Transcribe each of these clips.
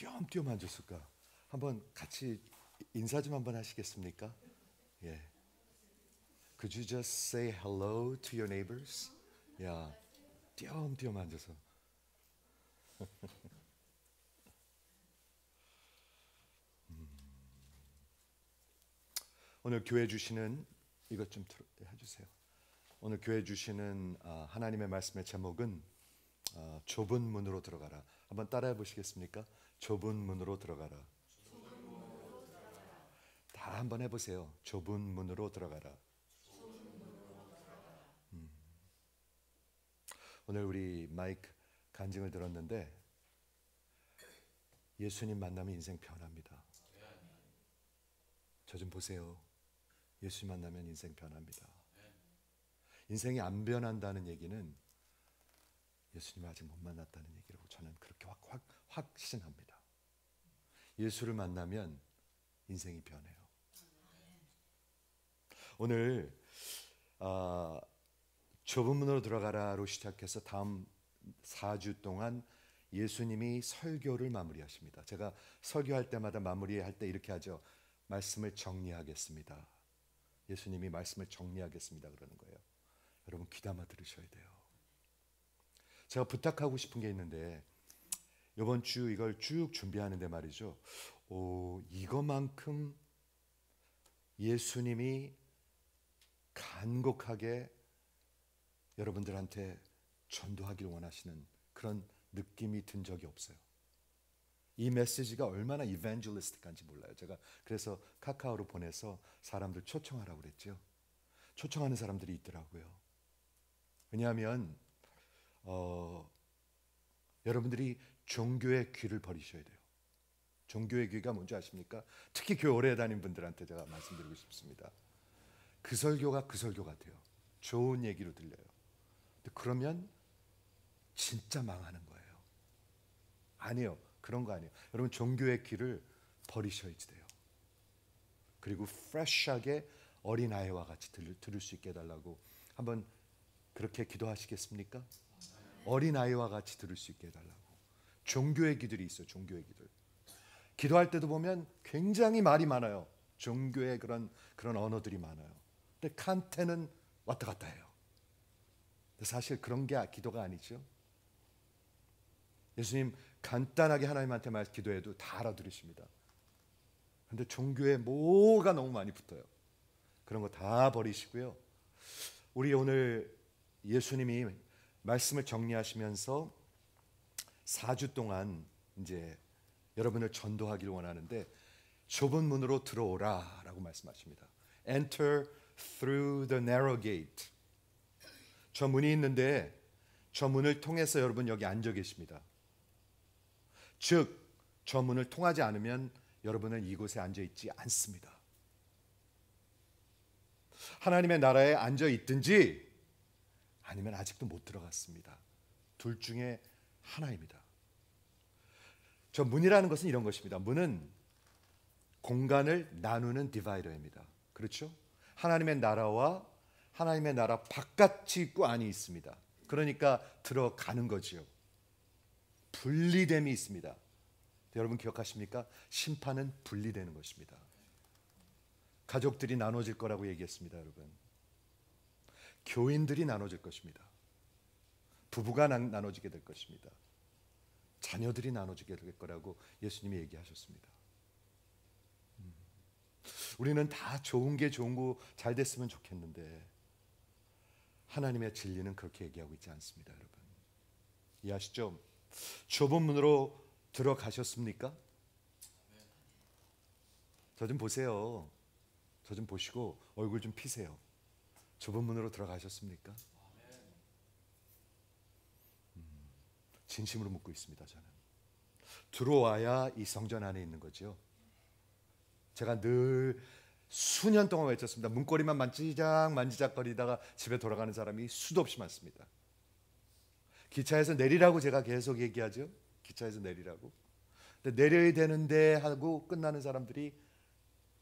띄엄띄엄 앉았을까? 한번 같이 인사 좀 한번 하시겠습니까? 예. Could you just say hello to your neighbors? 야, 띄엄띄엄 앉아서. 오늘 교회 주시는 이것 좀 해주세요. 오늘 교회 주시는 하나님의 말씀의 제목은 좁은 문으로 들어가라. 한번 따라해 보시겠습니까? 좁은 문으로 들어가라. 다 한번 해보세요. 좁은 문으로 들어가라. 오늘 우리 마이크 간증을 들었는데 예수님 만나면 인생 변합니다. 저 좀 보세요. 예수님 만나면 인생 변합니다. 인생이 안 변한다는 얘기는 예수님 아직 못 만났다는 얘기라고 저는 그렇게 확신합니다. 예수를 만나면 인생이 변해요. 오늘 좁은 문으로 들어가라로 시작해서 다음 4주 동안 예수님이 설교를 마무리하십니다. 제가 설교할 때마다 마무리할 때 이렇게 하죠. 말씀을 정리하겠습니다. 예수님이 말씀을 정리하겠습니다 그러는 거예요. 여러분 귀담아 들으셔야 돼요. 제가 부탁하고 싶은 게 있는데 이번 주 이걸 쭉 준비하는데 말이죠. 이거만큼 예수님이 간곡하게 여러분들한테 전도하길 원하시는 그런 느낌이 든 적이 없어요. 이 메시지가 얼마나 이벤젤리스틱한지 몰라요. 제가 그래서 카카오로 보내서 사람들 초청하라고 그랬죠. 초청하는 사람들이 있더라고요. 왜냐하면 여러분들이 종교의 귀를 버리셔야 돼요. 종교의 귀가 뭔지 아십니까? 특히 교회 오래 다닌 분들한테 제가 말씀드리고 싶습니다. 그 설교가 그 설교 같아요. 좋은 얘기로 들려요. 근데 그러면 진짜 망하는 거예요. 아니에요. 그런 거 아니에요. 여러분 종교의 귀를 버리셔야지 돼요. 그리고 프레시하게 어린아이와 같이 들을 수 있게 해달라고 한번 그렇게 기도하시겠습니까? 어린아이와 같이 들을 수 있게 해달라고. 종교의 귀들이 있어요. 종교의 귀들. 기도할 때도 보면 굉장히 말이 많아요. 종교의 그런 언어들이 많아요. 근데 칸테는 왔다 갔다 해요. 근데 사실 그런 게 기도가 아니죠. 예수님 간단하게 하나님한테 기도해도 다 알아들으십니다. 그런데 종교에 뭐가 너무 많이 붙어요. 그런 거 다 버리시고요. 우리 오늘 예수님이 말씀을 정리하시면서 4주 동안 이제 여러분을 전도하기를 원하는데 좁은 문으로 들어오라라고 말씀하십니다. Enter through the narrow gate. 저 문이 있는데 저 문을 통해서 여러분 여기 앉아 계십니다. 즉, 저 문을 통하지 않으면 여러분은 이곳에 앉아 있지 않습니다. 하나님의 나라에 앉아 있든지 아니면 아직도 못 들어갔습니다. 둘 중에 하나입니다. 저 문이라는 것은 이런 것입니다. 문은 공간을 나누는 디바이더입니다. 그렇죠? 하나님의 나라와 하나님의 나라 바깥이 있고 안이 있습니다. 그러니까 들어가는 거지요. 분리됨이 있습니다. 여러분 기억하십니까? 심판은 분리되는 것입니다. 가족들이 나눠질 거라고 얘기했습니다, 여러분. 교인들이 나눠질 것입니다. 부부가 나눠지게 될 것입니다. 자녀들이 나눠지게 될 거라고 예수님이 얘기하셨습니다. 우리는 다 좋은 게 좋은 거 잘 됐으면 좋겠는데 하나님의 진리는 그렇게 얘기하고 있지 않습니다, 여러분. 이해하시죠? 좁은 문으로 들어가셨습니까? 저 좀 보세요. 저 좀 보시고 얼굴 좀 피세요. 좁은 문으로 들어가셨습니까? 진심으로 묻고 있습니다. 저는 들어와야 이 성전 안에 있는 거죠. 제가 늘 수년 동안 외쳤습니다. 문고리만 만지작거리다가 집에 돌아가는 사람이 수도 없이 많습니다. 기차에서 내리라고 제가 계속 얘기하죠. 기차에서 내리라고. 근데 내려야 되는데 하고 끝나는 사람들이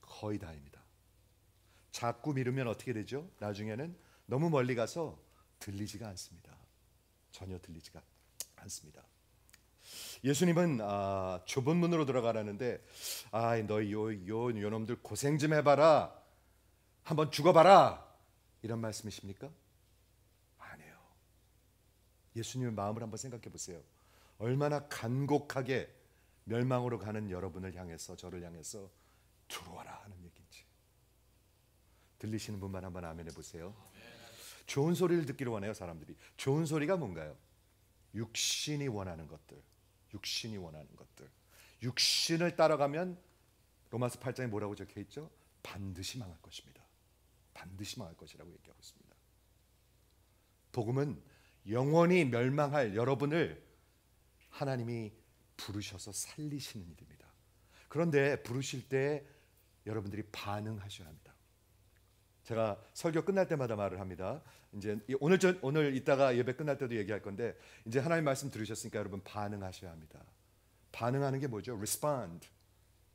거의 다입니다. 자꾸 미루면 어떻게 되죠? 나중에는 너무 멀리 가서 들리지가 않습니다. 전혀 들리지가 않습니다. 예수님은 좁은 문으로 들어가라는데 너희 요 놈들 고생 좀 해봐라, 한번 죽어봐라, 이런 말씀이십니까? 아니에요. 예수님의 마음을 한번 생각해 보세요. 얼마나 간곡하게 멸망으로 가는 여러분을 향해서, 저를 향해서 들어와라 하는 얘기인지. 들리시는 분만 한번 아멘 해보세요. 좋은 소리를 듣기를 원해요, 사람들이. 좋은 소리가 뭔가요? 육신이 원하는 것들, 육신이 원하는 것들. 육신을 따라가면 로마서 8장에 뭐라고 적혀 있죠? 반드시 망할 것입니다. 반드시 망할 것이라고 얘기하고 있습니다. 복음은 영원히 멸망할 여러분을 하나님이 부르셔서 살리시는 일입니다. 그런데 부르실 때 여러분들이 반응하셔야 합니다. 제가 설교 끝날 때마다 말을 합니다. 이제 오늘 이따가 예배 끝날 때도 얘기할 건데, 이제 하나님 말씀 들으셨으니까 여러분 반응하셔야 합니다. 반응하는 게 뭐죠? respond.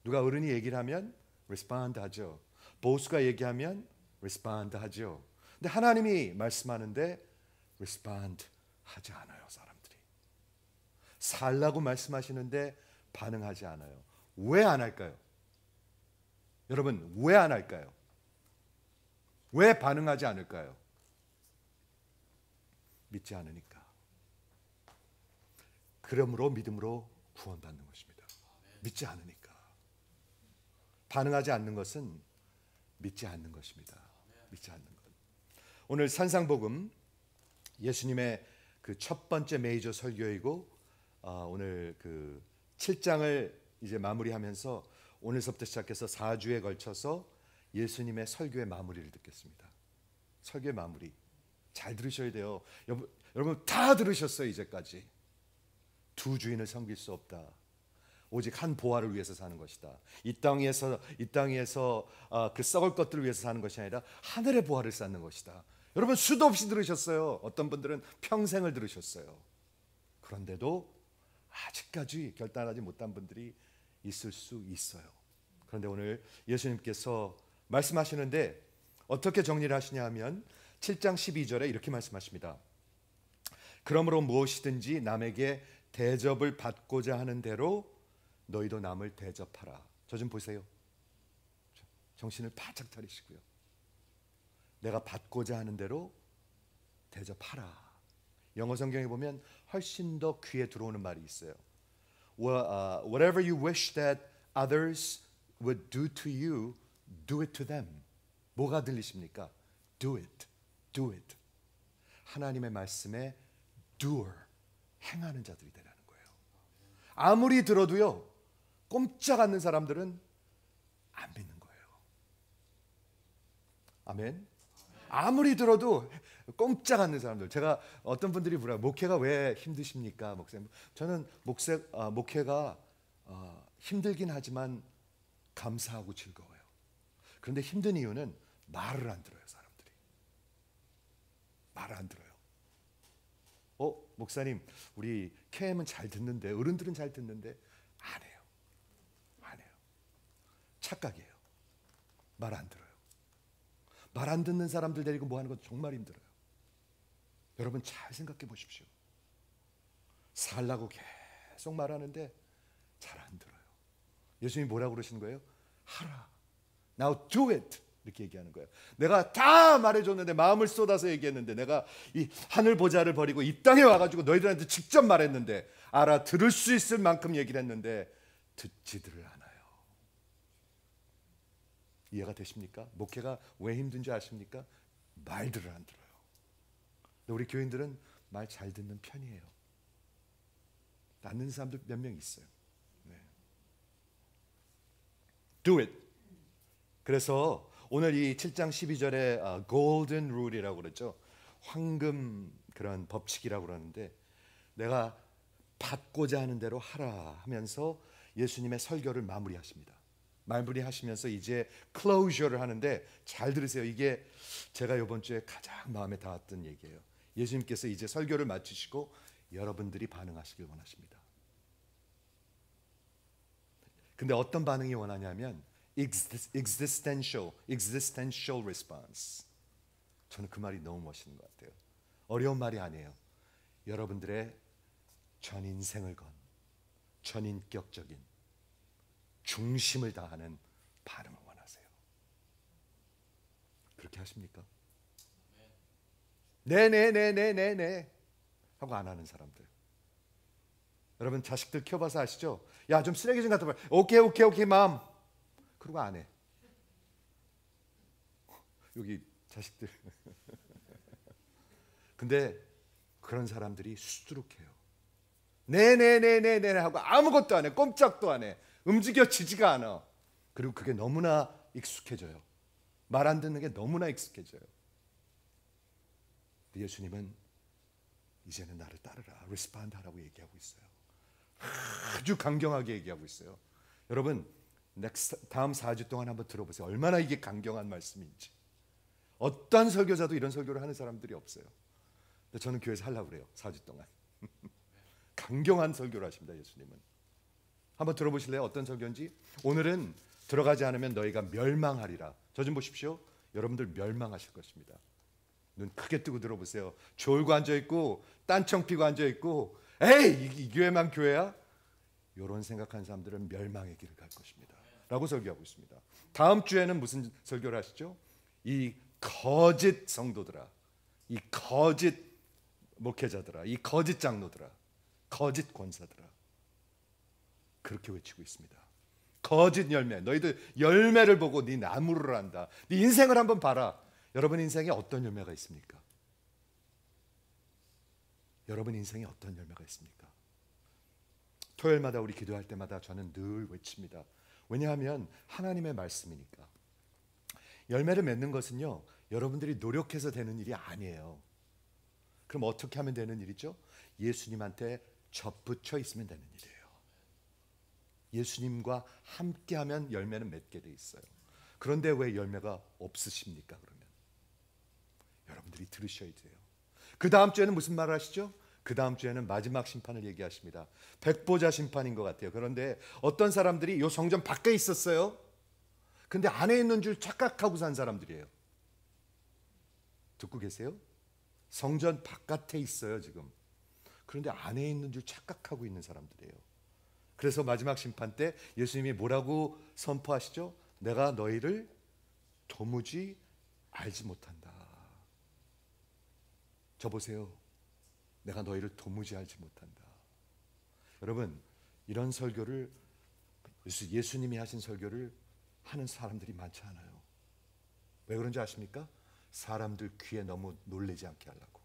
누가 어른이 얘기를 하면 respond 하죠. 보스가 얘기하면 respond 하죠. 근데 하나님이 말씀하는데 respond 하지 않아요, 사람들이. 살라고 말씀하시는데 반응하지 않아요. 왜 안 할까요? 여러분, 왜 안 할까요? 왜 반응하지 않을까요? 믿지 않으니까. 그러므로 믿음으로 구원받는 것입니다. 믿지 않으니까. 반응하지 않는 것은 믿지 않는 것입니다. 믿지 않는 것. 오늘 산상복음, 예수님의 그 첫 번째 메이저 설교이고, 오늘 그 7장을 이제 마무리하면서 오늘서부터 시작해서 4주에 걸쳐서 예수님의 설교의 마무리를 듣겠습니다. 설교의 마무리 잘 들으셔야 돼요. 여러분 다 들으셨어요. 이제까지. 두 주인을 섬길 수 없다. 오직 한 보화를 위해서 사는 것이다. 이 땅에서 그 썩을 것들을 위해서 사는 것이 아니라 하늘의 보화를 쌓는 것이다. 여러분 수도 없이 들으셨어요. 어떤 분들은 평생을 들으셨어요. 그런데도 아직까지 결단하지 못한 분들이 있을 수 있어요. 그런데 오늘 예수님께서 말씀하시는데 어떻게 정리를 하시냐 하면 7장 12절에 이렇게 말씀하십니다. 그러므로 무엇이든지 남에게 대접을 받고자 하는 대로 너희도 남을 대접하라. 저 좀 보세요. 정신을 바짝 차리시고요. 내가 받고자 하는 대로 대접하라. 영어 성경에 보면 훨씬 더 귀에 들어오는 말이 있어요. Whatever you wish that others would do to you, do it to them. 뭐가 들리십니까? Do it, do it. 하나님의 말씀에 doer, 행하는 자들이 되라는 거예요. 아무리 들어도요, 꼼짝 않는 사람들은 안 믿는 거예요. 아멘. 아무리 들어도 꼼짝 않는 사람들. 제가 어떤 분들이 물어요. 목회가 왜 힘드십니까, 목사님? 저는 목회가 힘들긴 하지만 감사하고 즐거워요. 그런데 힘든 이유는 말을 안 들어요, 사람들이. 말을 안 들어요. 목사님, 우리 KM은 잘 듣는데, 어른들은 잘 듣는데 안 해요. 안 해요. 착각이에요. 말 안 들어요. 말 안 듣는 사람들 데리고 뭐 하는 건 정말 힘들어요. 여러분 잘 생각해 보십시오. 살라고 계속 말하는데 잘 안 들어요. 예수님이 뭐라고 그러시는 거예요? 하라. Now do it. 이렇게 얘기하는 거예요. 내가 다 말해줬는데, 마음을 쏟아서 얘기했는데, 내가 이 하늘 보좌를 버리고 이 땅에 와가지고 너희들한테 직접 말했는데, 알아들을 수 있을 만큼 얘기를 했는데 듣지들을 않아요. 이해가 되십니까? 목회가 왜 힘든지 아십니까? 말들을 안 들어요. 근데 우리 교인들은 말 잘 듣는 편이에요. 안 듣는 사람들 몇 명 있어요. 네. Do it. 그래서 오늘 이 7장 12절에 golden rule이라고 그러죠. 황금 그런 법칙이라고 그러는데, 내가 받고자 하는 대로 하라 하면서 예수님의 설교를 마무리하십니다. 마무리하시면서 이제 closure를 하는데, 잘 들으세요. 이게 제가 이번 주에 가장 마음에 닿았던 얘기예요. 예수님께서 이제 설교를 마치시고 여러분들이 반응하시길 원하십니다. 근데 어떤 반응이 원하냐면 existential response. 저는 그 말이 너무 멋있는 것 같아요. 어려운 말이 아니에요. 여러분들의 전 인생을 건 전인격적인 중심을 다하는 반응을 원하세요. 그렇게 하십니까? 네네네네네네 하고 안 하는 사람들. 여러분 자식들 키워봐서 아시죠? 야, 좀 쓰레기 좀 갖다 봐. 오케이 오케이 오케이 맘. 그러고 안 해. 여기 자식들. 근데 그런 사람들이 수두룩해요. 네네네네네 하고 아무것도 안 해. 꼼짝도 안 해. 움직여지지가 않아. 그리고 그게 너무나 익숙해져요. 말 안 듣는 게 너무나 익숙해져요. 예수님은 이제는 나를 따르라, 리스폰드 하라고 얘기하고 있어요. 아주 강경하게 얘기하고 있어요. 여러분 다음 4주 동안 한번 들어보세요. 얼마나 이게 강경한 말씀인지. 어떤 설교자도 이런 설교를 하는 사람들이 없어요. 근데 저는 교회에서 하려고 그래요. 4주 동안. 강경한 설교를 하십니다. 예수님은. 한번 들어보실래요? 어떤 설교인지. 오늘은 들어가지 않으면 너희가 멸망하리라. 저 좀 보십시오. 여러분들 멸망하실 것입니다. 눈 크게 뜨고 들어보세요. 졸고 앉아있고 딴청 피고 앉아있고 에이 이 교회만 교회야? 이런 생각하는 사람들은 멸망의 길을 갈 것입니다 라고 설교하고 있습니다. 다음 주에는 무슨 설교를 하시죠? 이 거짓 성도들아, 이 거짓 목회자들아, 이 거짓 장로들아, 거짓 권사들아, 그렇게 외치고 있습니다. 거짓 열매, 너희들 열매를 보고 네 나무를 안다. 네 인생을 한번 봐라. 여러분 인생에 어떤 열매가 있습니까? 여러분 인생에 어떤 열매가 있습니까? 토요일마다 우리 기도할 때마다 저는 늘 외칩니다. 왜냐하면 하나님의 말씀이니까. 열매를 맺는 것은요, 여러분들이 노력해서 되는 일이 아니에요. 그럼 어떻게 하면 되는 일이죠? 예수님한테 접붙여 있으면 되는 일이에요. 예수님과 함께하면 열매는 맺게 돼 있어요. 그런데 왜 열매가 없으십니까? 그러면 여러분들이 들으셔야 돼요. 그 다음 주에는 무슨 말을 하시죠? 그 다음 주에는 마지막 심판을 얘기하십니다. 백보자 심판인 것 같아요. 그런데 어떤 사람들이 이 성전 밖에 있었어요. 근데 안에 있는 줄 착각하고 산 사람들이에요. 듣고 계세요? 성전 바깥에 있어요 지금. 그런데 안에 있는 줄 착각하고 있는 사람들이에요. 그래서 마지막 심판 때 예수님이 뭐라고 선포하시죠? 내가 너희를 도무지 알지 못한다. 저 보세요. 내가 너희를 도무지 알지 못한다. 여러분 이런 설교를 예수님이 하신 설교를 하는 사람들이 많지 않아요. 왜 그런지 아십니까? 사람들 귀에 너무 놀라지 않게 하려고.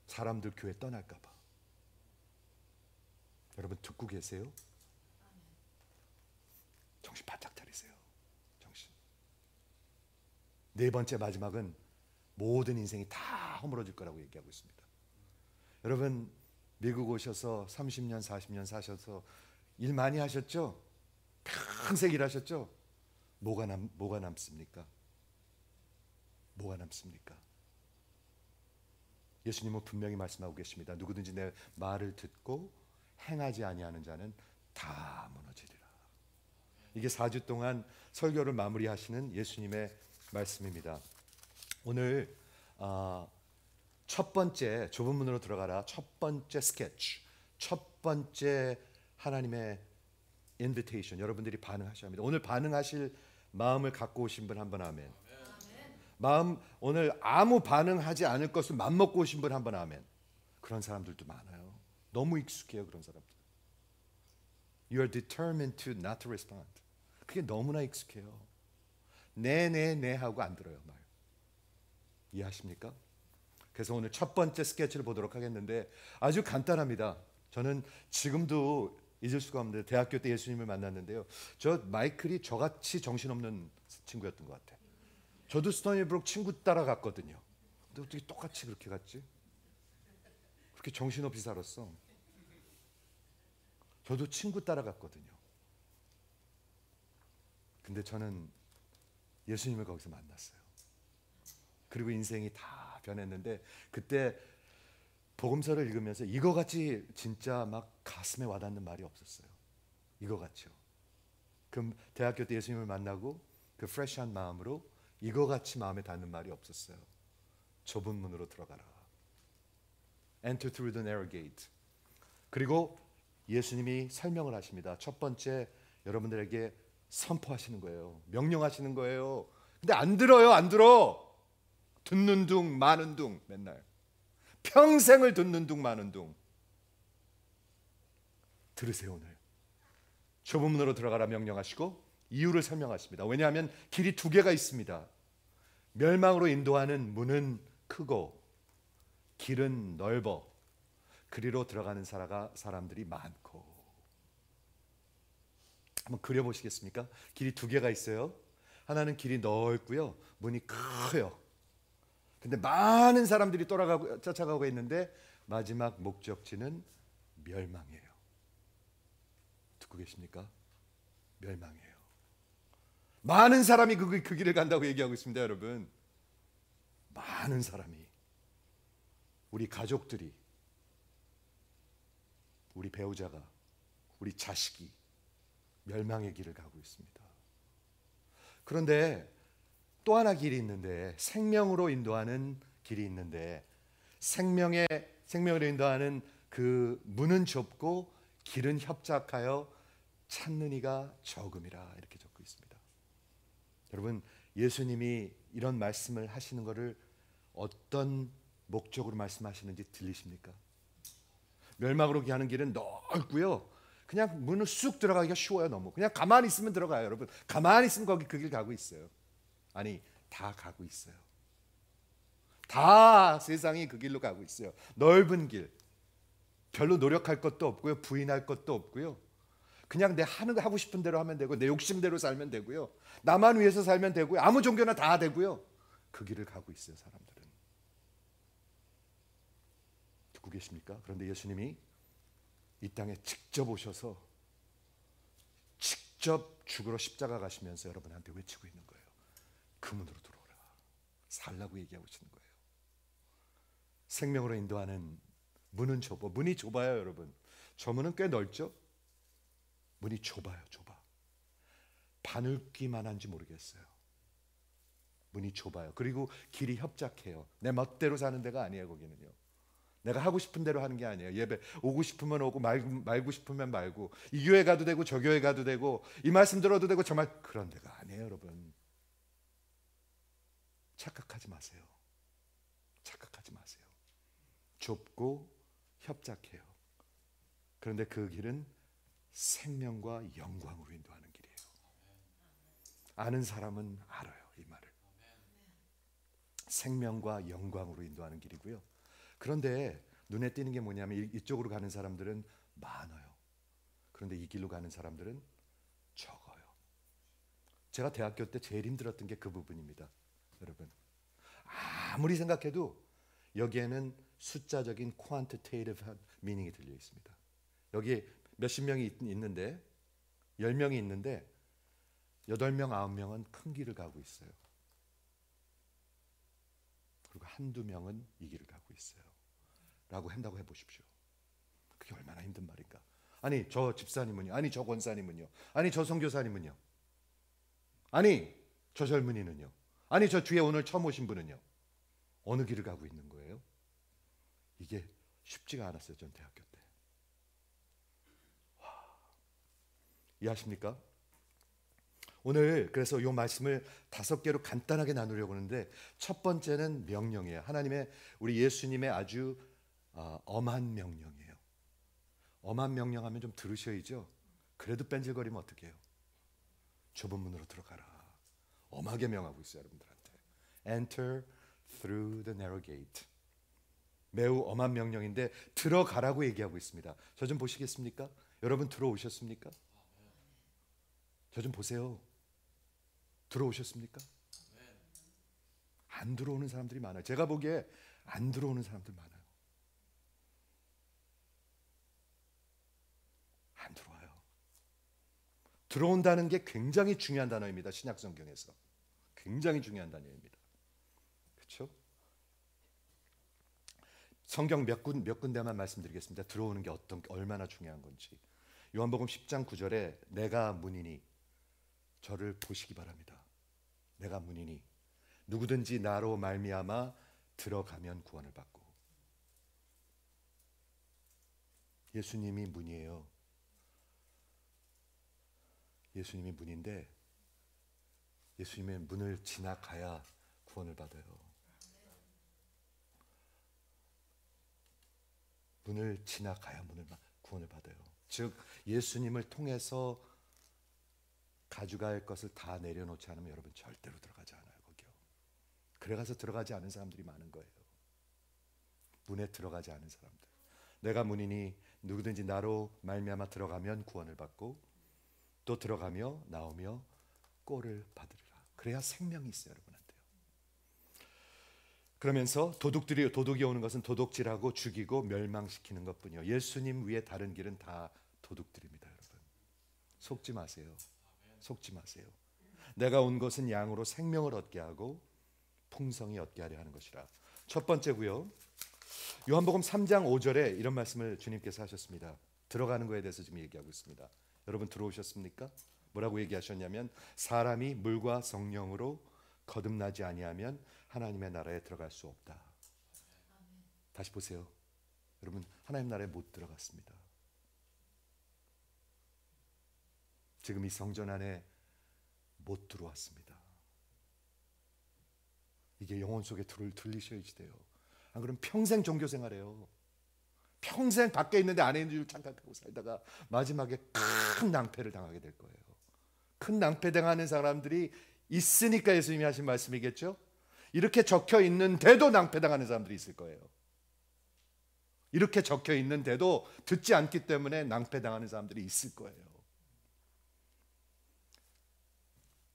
사람들 교회 떠날까 봐. 여러분 듣고 계세요? 정신 바짝 차리세요. 정신. 네 번째 마지막은 모든 인생이 다 허물어질 거라고 얘기하고 있습니다. 여러분 미국 오셔서 30년 40년 사셔서 일 많이 하셨죠? 평생 일하셨죠? 뭐가 남습니까? 뭐가 남습니까? 예수님은 분명히 말씀하고 계십니다. 누구든지 내 말을 듣고 행하지 아니하는 자는 다 무너지리라. 이게 4주 동안 설교를 마무리하시는 예수님의 말씀입니다. 오늘 첫 번째 좁은 문으로 들어가라. 첫 번째 스케치, 첫 번째 하나님의 인비테이션. 여러분들이 반응하셔야 합니다. 오늘 반응하실 마음을 갖고 오신 분 한 번 아멘. 마음 오늘 아무 반응하지 않을 것을 맘먹고 오신 분 한 번 아멘. 그런 사람들도 많아요. 너무 익숙해요 그런 사람들. You are determined to not to respond. 그게 너무나 익숙해요. 네 하고 안 들어요 말. 이해하십니까? 그래서 오늘 첫 번째 스케치를 보도록 하겠는데 아주 간단합니다. 저는 지금도 잊을 수가 없는데 대학교 때 예수님을 만났는데요. 저 마이클이 저같이 정신없는 친구였던 것 같아요. 저도 스토니브룩 친구 따라갔거든요. 근데 어떻게 똑같이 그렇게 갔지? 그렇게 정신없이 살았어. 저도 친구 따라갔거든요. 근데 저는 예수님을 거기서 만났어요. 그리고 인생이 다 변했는데 그때 복음서를 읽으면서 이거같이 진짜 막 가슴에 와닿는 말이 없었어요. 이거같이요. 그 대학교 때 예수님을 만나고 그 프레시한 마음으로 이거같이 마음에 닿는 말이 없었어요. 좁은 문으로 들어가라. Enter through the narrow gate. 그리고 예수님이 설명을 하십니다. 첫 번째, 여러분들에게 선포하시는 거예요. 명령하시는 거예요. 근데 안 들어요. 안 들어. 듣는 둥 마는 둥, 맨날 평생을 듣는 둥 마는 둥. 들으세요. 오늘 좁은 문으로 들어가라 명령하시고 이유를 설명하십니다. 왜냐하면 길이 두 개가 있습니다. 멸망으로 인도하는 문은 크고 길은 넓어 그리로 들어가는 사람들이 많고. 한번 그려보시겠습니까? 길이 두 개가 있어요. 하나는 길이 넓고요, 문이 커요. 근데 많은 사람들이 쫓아가고 있는데 마지막 목적지는 멸망이에요. 듣고 계십니까? 멸망이에요. 많은 사람이 그 길을 간다고 얘기하고 있습니다. 여러분, 많은 사람이, 우리 가족들이, 우리 배우자가, 우리 자식이 멸망의 길을 가고 있습니다. 그런데 또 하나 길이 있는데, 생명으로 인도하는 길이 있는데, 생명으로 인도하는 그 문은 좁고 길은 협착하여 찾는 이가 적음이라, 이렇게 적고 있습니다. 여러분, 예수님이 이런 말씀을 하시는 것을 어떤 목적으로 말씀하시는지 들리십니까? 멸망으로 가는 길은 넓고요, 그냥 문을 쑥 들어가기가 쉬워요. 너무 그냥 가만히 있으면 들어가요. 여러분, 가만히 있으면 거기 그 길 가고 있어요. 아니, 다 가고 있어요. 다 세상이 그 길로 가고 있어요. 넓은 길, 별로 노력할 것도 없고요, 부인할 것도 없고요, 그냥 내 하고 싶은 대로 하면 되고, 내 욕심대로 살면 되고요, 나만 위해서 살면 되고요, 아무 종교나 다 되고요, 그 길을 가고 있어요. 사람들은. 듣고 계십니까? 그런데 예수님이 이 땅에 직접 오셔서 직접 죽으러 십자가 가시면서 여러분한테 외치고 있는 거예요. 그 문으로 들어오라. 살라고 얘기하고 있는 거예요. 생명으로 인도하는 문은 좁아. 문이 좁아요. 여러분, 저 문은 꽤 넓죠? 문이 좁아요. 좁아. 바늘귀만 한지 모르겠어요. 문이 좁아요. 그리고 길이 협착해요. 내 멋대로 사는 데가 아니에요. 거기는요, 내가 하고 싶은 대로 하는 게 아니에요. 예배 오고 싶으면 오고 말고 싶으면 말고, 이 교회 가도 되고 저 교회 가도 되고, 이 말씀 들어도 되고, 정말 그런 데가 아니에요. 여러분, 착각하지 마세요. 착각하지 마세요. 좁고 협착해요. 그런데 그 길은 생명과 영광으로 인도하는 길이에요. 아는 사람은 알아요, 이 말을. 생명과 영광으로 인도하는 길이고요. 그런데 눈에 띄는 게 뭐냐면, 이쪽으로 가는 사람들은 많아요. 그런데 이 길로 가는 사람들은 적어요. 제가 대학교 때 제일 힘들었던 게 그 부분입니다. 여러분, 아무리 생각해도 여기에는 숫자적인 quantitative meaning이 들려 있습니다. 여기에 몇십 명이 있는데, 10명이 있는데 8명, 9명은 큰 길을 가고 있어요. 그리고 한두 명은 이 길을 가고 있어요. 라고 한다고 해보십시오. 그게 얼마나 힘든 말인가. 아니, 저 집사님은요? 아니, 저 권사님은요? 아니, 저 선교사님은요? 아니, 저 젊은이는요? 아니, 저 뒤에 오늘 처음 오신 분은요? 어느 길을 가고 있는 거예요? 이게 쉽지가 않았어요. 전 대학교 때. 이해하십니까? 오늘 그래서 이 말씀을 5개로 간단하게 나누려고 하는데, 첫 번째는 명령이에요. 하나님의, 우리 예수님의 아주 엄한 명령이에요. 엄한 명령하면 좀 들으셔야죠. 그래도 뺀질거리면 어떡해요? 좁은 문으로 들어가라. 엄하게 명하고 있어요. 여러분들한테. Enter through the narrow gate. 매우 엄한 명령인데 들어가라고 얘기하고 있습니다. 저 좀 보시겠습니까? 여러분, 들어오셨습니까? 저 좀 보세요. 들어오셨습니까? 안 들어오는 사람들이 많아요. 제가 보기에 안 들어오는 사람들 많아요. 안 들어와요. 들어온다는 게 굉장히 중요한 단어입니다. 신약 성경에서 굉장히 중요한 단어입니다. 그렇죠? 성경 몇 군데만 말씀드리겠습니다. 들어오는 게 얼마나 중요한 건지. 요한복음 10장 9절에 내가 문이니 저를 보시기 바랍니다. 내가 문이니 누구든지 나로 말미암아 들어가면 구원을 받고. 예수님이 문이에요. 예수님이 문인데 예수님의 문을 지나가야 구원을 받아요. 문을 지나가야 구원을 받아요. 즉 예수님을 통해서 가져갈 것을 다 내려놓지 않으면 여러분 절대로 들어가지 않아요. 거기요. 그래가서 들어가지 않은 사람들이 많은 거예요. 문에 들어가지 않은 사람들. 내가 문이니 누구든지 나로 말미암아 들어가면 구원을 받고 또 들어가며 나오며 꼴을 받으리라. 그래야 생명이 있어요, 여러분한테요. 그러면서 도둑이 오는 것은 도둑질하고 죽이고 멸망시키는 것뿐이요. 예수님 위에 다른 길은 다 도둑들입니다, 여러분. 속지 마세요. 속지 마세요. 내가 온 것은 양으로 생명을 얻게 하고 풍성히 얻게 하려 하는 것이라. 첫 번째고요. 요한복음 3장 5절에 이런 말씀을 주님께서 하셨습니다. 들어가는 거에 대해서 지금 얘기하고 있습니다. 여러분 들어오셨습니까? 뭐라고 얘기하셨냐면 사람이 물과 성령으로 거듭나지 아니하면 하나님의 나라에 들어갈 수 없다. 다시 보세요. 여러분 하나님 나라에 못 들어갔습니다. 지금 이 성전 안에 못 들어왔습니다. 이게 영혼 속에 들리셔야지 돼요. 안 그러면 평생 종교 생활해요. 평생 밖에 있는데 안에 있는 줄 착각하고 살다가 마지막에 큰 낭패를 당하게 될 거예요. 큰 낭패 당하는 사람들이 있으니까 예수님이 하신 말씀이겠죠. 이렇게 적혀 있는데도 낭패 당하는 사람들이 있을 거예요. 이렇게 적혀 있는데도 듣지 않기 때문에 낭패 당하는 사람들이 있을 거예요.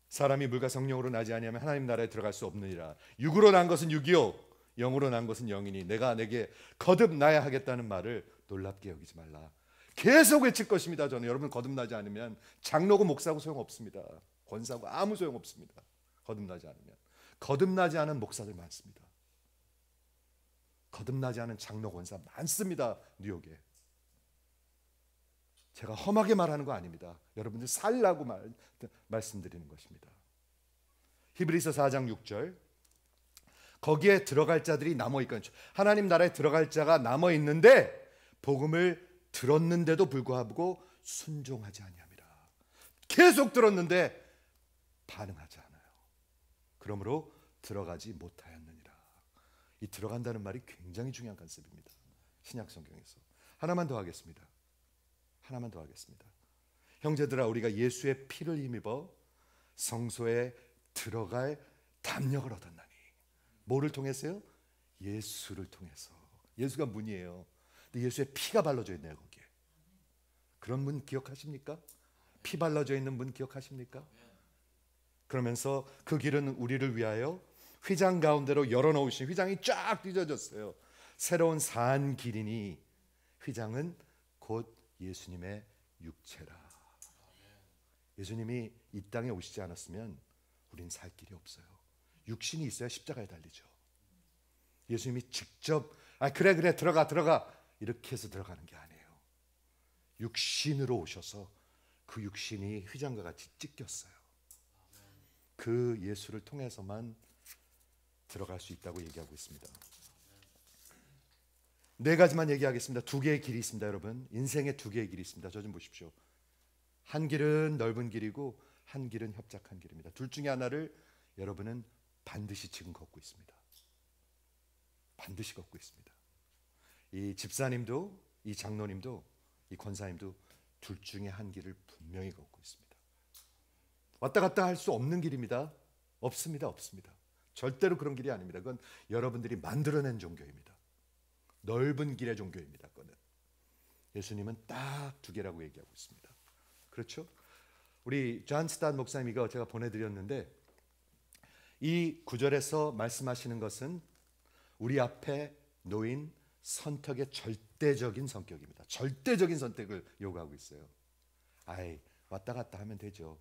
사람이 물과 성령으로 나지 아니하면 하나님 나라에 들어갈 수 없느니라. 육으로 난 것은 육이요 영으로 난 것은 영이니 내가 내게 거듭나야 하겠다는 말을 놀랍게 여기지 말라. 계속 외칠 것입니다. 저는 여러분 거듭나지 않으면 장로고 목사고 소용없습니다. 권사고 아무 소용없습니다. 거듭나지 않으면. 거듭나지 않은 목사들 많습니다. 거듭나지 않은 장로 권사 많습니다. 뉴욕에. 제가 험하게 말하는 거 아닙니다. 여러분들 살라고 말씀드리는 것입니다. 히브리서 4장 6절 거기에 들어갈 자들이 남아있거든요. 하나님 나라에 들어갈 자가 남아있는데 복음을 들었는데도 불구하고 순종하지 아니함이라. 계속 들었는데 반응하지 않아요. 그러므로 들어가지 못하였느니라. 이 들어간다는 말이 굉장히 중요한 컨셉입니다. 신약 성경에서. 하나만 더 하겠습니다. 형제들아 우리가 예수의 피를 힘입어 성소에 들어갈 담력을 얻었나니. 뭐를 통해서요? 예수를 통해서. 예수가 문이에요. 근데 예수의 피가 발라져 있네요 거기에. 그런 문 기억하십니까? 피 발라져 있는 문 기억하십니까? 그러면서 그 길은 우리를 위하여 휘장 가운데로 열어놓으신 휘장이 쫙 찢어졌어요. 새로운 산 길이니 휘장은 곧 예수님의 육체라. 예수님이 이 땅에 오시지 않았으면 우린 살 길이 없어요. 육신이 있어야 십자가에 달리죠. 예수님이 직접 그래 들어가 이렇게 해서 들어가는 게 아니에요. 육신으로 오셔서 그 육신이 휘장과 같이 찢겼어요. 그 예수를 통해서만 들어갈 수 있다고 얘기하고 있습니다. 네 가지만 얘기하겠습니다. 두 개의 길이 있습니다, 여러분. 인생에 두 개의 길이 있습니다. 저 좀 보십시오. 한 길은 넓은 길이고 한 길은 협착한 길입니다. 둘 중에 하나를 여러분은 반드시 지금 걷고 있습니다. 반드시 걷고 있습니다. 이 집사님도 이 장로님도 이 권사님도 둘 중에 한 길을 분명히 걷고 있습니다. 왔다 갔다 할 수 없는 길입니다. 없습니다. 절대로 그런 길이 아닙니다. 그건 여러분들이 만들어낸 종교입니다. 넓은 길의 종교입니다. 그거는. 예수님은 딱 두 개라고 얘기하고 있습니다. 그렇죠? 우리 존 스탄 목사님 이거 제가 보내드렸는데 이 구절에서 말씀하시는 것은 우리 앞에 놓인 선택의 절대적인 성격입니다. 절대적인 선택을 요구하고 있어요. 왔다 갔다 하면 되죠.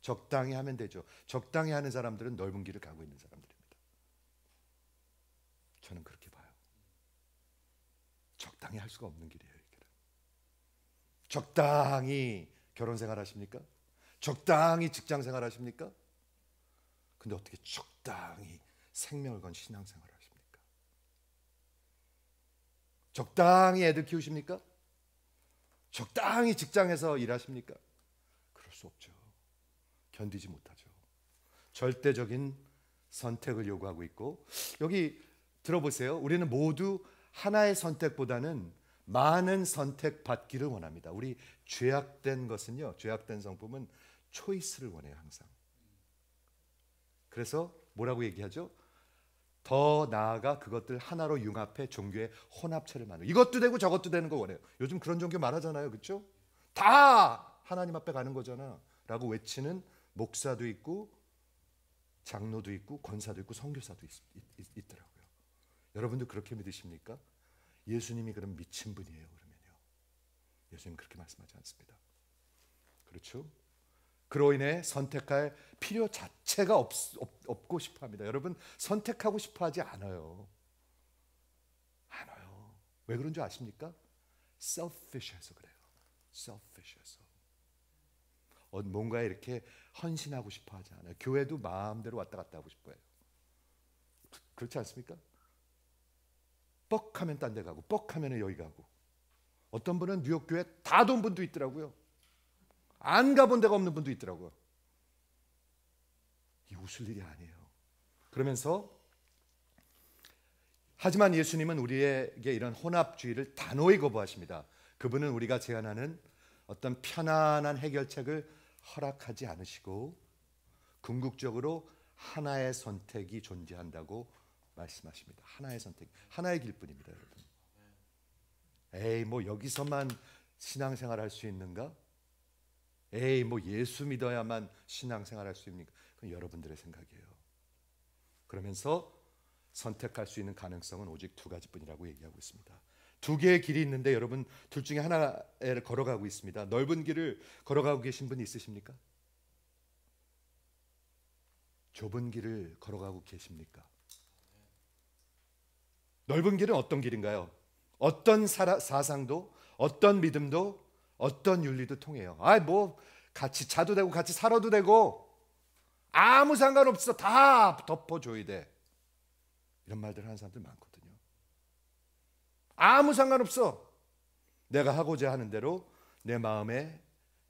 적당히 하면 되죠. 적당히 하는 사람들은 넓은 길을 가고 있는 사람들입니다. 저는 그렇게 봐요. 적당히 할 수가 없는 길이에요. 이 길은. 적당히 결혼생활 하십니까? 적당히 직장생활 하십니까? 근데 어떻게 적당히 생명을 건 신앙생활 하십니까? 적당히 애들 키우십니까? 적당히 직장에서 일하십니까? 그럴 수 없죠. 견디지 못하죠. 절대적인 선택을 요구하고 있고, 여기 들어보세요. 우리는 모두 하나의 선택보다는 많은 선택 받기를 원합니다. 우리 죄악된 것은요, 죄악된 성품은 초이스를 원해요, 항상. 그래서 뭐라고 얘기하죠? 더 나아가 그것들 하나로 융합해 종교의 혼합체를 만들고, 이것도 되고 저것도 되는 거 원해요. 요즘 그런 종교 말하잖아요, 그렇죠? 다 하나님 앞에 가는 거잖아 라고 외치는 목사도 있고 장로도 있고 권사도 있고 선교사도 있더라고요. 여러분도 그렇게 믿으십니까? 예수님이 그럼 미친 분이에요? 그러면요, 예수님 그렇게 말씀하지 않습니다. 그렇죠? 그로 인해 선택할 필요 자체가 없고 싶어합니다. 여러분, 선택하고 싶어하지 않아요. 왜 그런 줄 아십니까? selfish해서 그래요. selfish해서. 뭔가에 이렇게 헌신하고 싶어하지 않아요. 교회도 마음대로 왔다 갔다 하고 싶어해요. 그렇지 않습니까? 뻑하면 딴 데 가고 뻑하면 여기 가고. 어떤 분은 뉴욕 교회 다 돈 분도 있더라고요. 안 가본 데가 없는 분도 있더라고요. 이 웃을 일이 아니에요. 그러면서 하지만 예수님은 우리에게 이런 혼합주의를 단호히 거부하십니다. 그분은 우리가 제안하는 어떤 편안한 해결책을 허락하지 않으시고 궁극적으로 하나의 선택이 존재한다고 말씀하십니다. 하나의 선택, 하나의 길뿐입니다, 여러분. 에이, 뭐 여기서만 신앙생활 할 수 있는가? 에이, 뭐 예수 믿어야만 신앙생활 할 수 있습니까? 그건 여러분들의 생각이에요. 그러면서 선택할 수 있는 가능성은 오직 두 가지뿐이라고 얘기하고 있습니다. 두 개의 길이 있는데 여러분 둘 중에 하나를 걸어가고 있습니다. 넓은 길을 걸어가고 계신 분이 있으십니까? 좁은 길을 걸어가고 계십니까? 넓은 길은 어떤 길인가요? 어떤 사상도, 어떤 믿음도, 어떤 윤리도 통해요. 뭐 같이 자도 되고 같이 살아도 되고 아무 상관없어, 다 덮어줘야 돼, 이런 말들 하는 사람들 많거든요. 아무 상관없어, 내가 하고자 하는 대로 내 마음에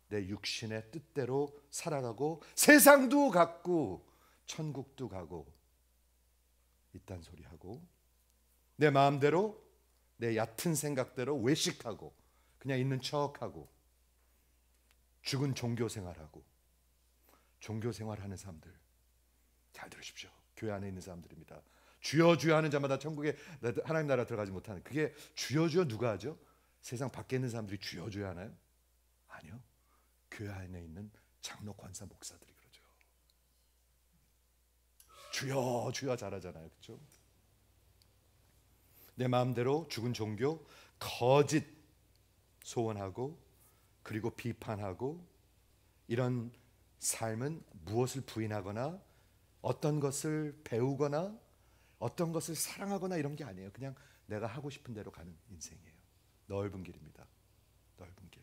내 육신의 뜻대로 살아가고 세상도 갖고 천국도 가고 이딴 소리 하고 내 마음대로 내 얕은 생각대로 외식하고 그냥 있는 척하고 죽은 종교 생활하고. 종교 생활하는 사람들 잘 들으십시오. 교회 안에 있는 사람들입니다. 주여 주여 하는 자마다 천국에 하나님 나라 들어가지 못하는, 그게 주여 주여 누가 하죠? 세상 밖에 있는 사람들이 주여 주여 하나요? 아니요. 교회 안에 있는 장로, 권사, 목사들이 그러죠. 주여 주여 잘하잖아요, 그렇죠? 내 마음대로 죽은 종교, 거짓 소원하고 그리고 비판하고, 이런 삶은 무엇을 부인하거나 어떤 것을 배우거나 어떤 것을 사랑하거나 이런 게 아니에요. 그냥 내가 하고 싶은 대로 가는 인생이에요. 넓은 길입니다. 넓은 길.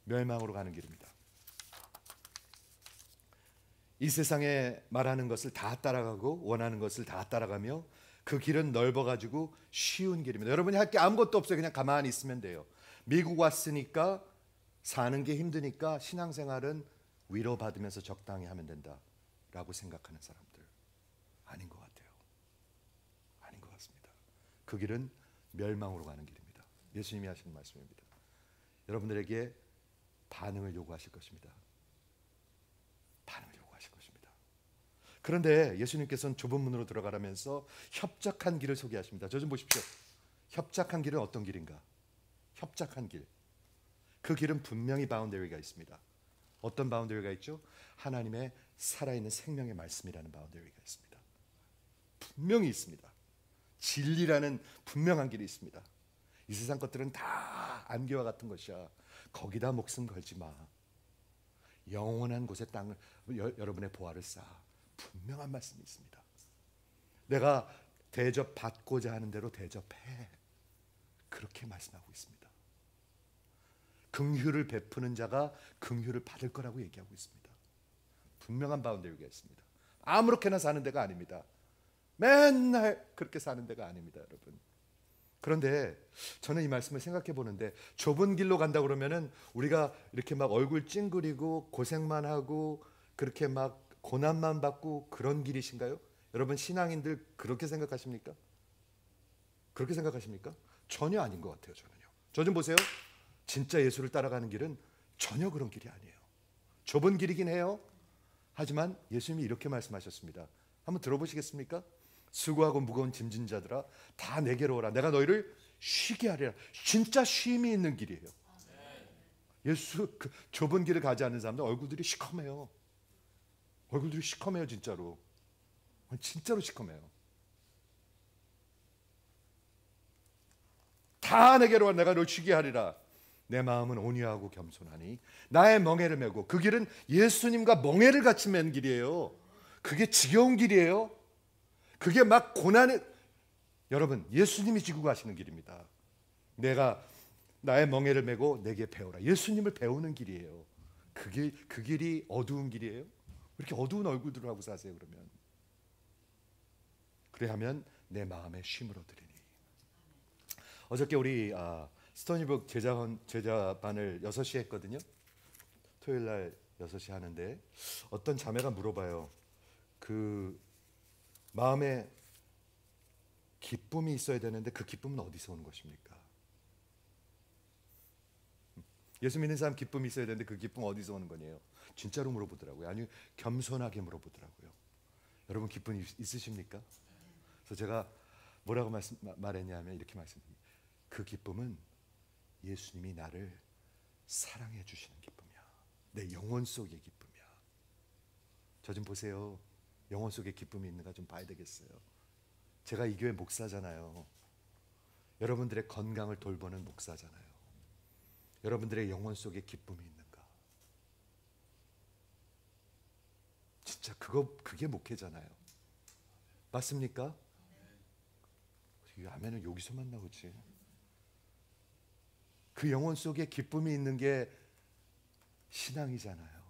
멸망으로 가는 길입니다. 이 세상에 말하는 것을 다 따라가고 원하는 것을 다 따라가며 그 길은 넓어가지고 쉬운 길입니다. 여러분이 할 게 아무것도 없어요. 그냥 가만히 있으면 돼요. 미국 왔으니까 사는 게 힘드니까 신앙생활은 위로받으면서 적당히 하면 된다라고 생각하는 사람들 아닌 것 같아요. 아닌 것 같습니다. 그 길은 멸망으로 가는 길입니다. 예수님이 하시는 말씀입니다. 여러분들에게 반응을 요구하실 것입니다. 반응을 요구하실 것입니다. 그런데 예수님께서는 좁은 문으로 들어가라면서 협착한 길을 소개하십니다. 저 좀 보십시오. 협착한 길은 어떤 길인가? 협착한 길. 그 길은 분명히 바운더리가 있습니다. 어떤 바운더리가 있죠? 하나님의 살아있는 생명의 말씀이라는 바운더리가 있습니다. 분명히 있습니다. 진리라는 분명한 길이 있습니다. 이 세상 것들은 다 안개와 같은 것이야. 거기다 목숨 걸지 마. 영원한 곳에 땅을, 여러분의 보화를 쌓아. 분명한 말씀이 있습니다. 내가 대접받고자 하는 대로 대접해. 그렇게 말씀하고 있습니다. 긍휼을 베푸는 자가 긍휼을 받을 거라고 얘기하고 있습니다. 분명한 바운더리가 있습니다. 아무렇게나 사는 데가 아닙니다. 맨날 그렇게 사는 데가 아닙니다, 여러분. 그런데 저는 이 말씀을 생각해 보는데, 좁은 길로 간다 그러면은 우리가 이렇게 막 얼굴 찡그리고 고생만 하고 그렇게 막 고난만 받고 그런 길이신가요? 여러분 신앙인들 그렇게 생각하십니까? 그렇게 생각하십니까? 전혀 아닌 것 같아요. 저는요. 저 좀 보세요. 진짜 예수를 따라가는 길은 전혀 그런 길이 아니에요. 좁은 길이긴 해요. 하지만 예수님이 이렇게 말씀하셨습니다. 한번 들어보시겠습니까? 수고하고 무거운 짐진 자들아 다 내게로 오라. 내가 너희를 쉬게 하리라. 진짜 쉼이 있는 길이에요. 예수 그 좁은 길을 가지 않는 사람들 얼굴들이 시커매요. 얼굴들이 시커매요. 진짜로. 진짜로 시커매요. 다 내게로 와. 내가 너를 쉬게 하리라. 내 마음은 온유하고 겸손하니 나의 멍에를 메고. 그 길은 예수님과 멍에를 같이 맨 길이에요. 그게 지겨운 길이에요. 그게 막 고난의, 여러분 예수님이 지고 가시는 길입니다. 내가 나의 멍에를 메고 내게 배우라. 예수님을 배우는 길이에요. 그 길이 어두운 길이에요. 왜 이렇게 어두운 얼굴들을 하고 사세요 그러면? 그래야면 내 마음에 쉼을 얻으리니. 어저께 우리 스토니북 제자반을 6시에 했거든요. 토요일 날 6시 하는데 어떤 자매가 물어봐요. 그 마음에 기쁨이 있어야 되는데 그 기쁨은 어디서 오는 것입니까? 예수 믿는 사람 기쁨이 있어야 되는데 그 기쁨 어디서 오는 거냐요? 진짜로 물어보더라고요. 아니 겸손하게 물어보더라고요. 여러분 기쁨 있으십니까? 그래서 제가 뭐라고 말했냐면 이렇게 말씀드립니다. 그 기쁨은 예수님이 나를 사랑해 주시는 기쁨이야. 내 영혼 속의 기쁨이야. 저 좀 보세요. 영혼 속에 기쁨이 있는가 좀 봐야 되겠어요. 제가 이 교회 목사잖아요. 여러분들의 건강을 돌보는 목사잖아요. 여러분들의 영혼 속에 기쁨이 있는가? 진짜 그게 목회잖아요. 맞습니까? 아멘은 여기서만 나오지. 그 영혼 속에 기쁨이 있는 게 신앙이잖아요.